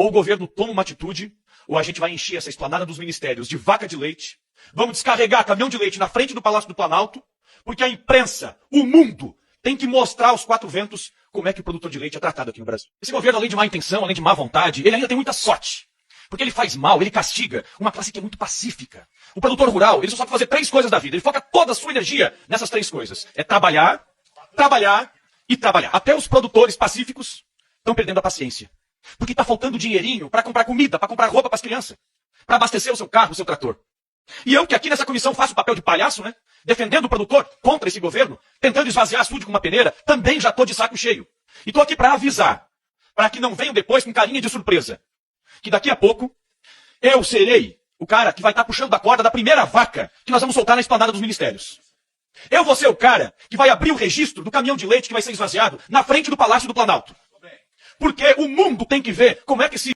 Ou o governo toma uma atitude, ou a gente vai encher essa esplanada dos ministérios de vaca de leite, vamos descarregar caminhão de leite na frente do Palácio do Planalto, porque a imprensa, o mundo, tem que mostrar aos quatro ventos como é que o produtor de leite é tratado aqui no Brasil. Esse governo, além de má intenção, além de má vontade, ele ainda tem muita sorte. Porque ele faz mal, ele castiga uma classe que é muito pacífica. O produtor rural, ele só sabe fazer 3 coisas da vida. Ele foca toda a sua energia nessas 3 coisas. É trabalhar, trabalhar e trabalhar. Até os produtores pacíficos estão perdendo a paciência. Porque está faltando dinheirinho para comprar comida, para comprar roupa para as crianças, para abastecer o seu carro, o seu trator. E eu que aqui nessa comissão faço o papel de palhaço, né? Defendendo o produtor contra esse governo, tentando esvaziar açude com uma peneira, também já estou de saco cheio. E estou aqui para avisar, para que não venham depois com carinha de surpresa, que daqui a pouco eu serei o cara que vai estar puxando a corda da primeira vaca que nós vamos soltar na esplanada dos ministérios. Eu vou ser o cara que vai abrir o registro do caminhão de leite que vai ser esvaziado na frente do Palácio do Planalto. Porque o mundo tem que ver como é que se...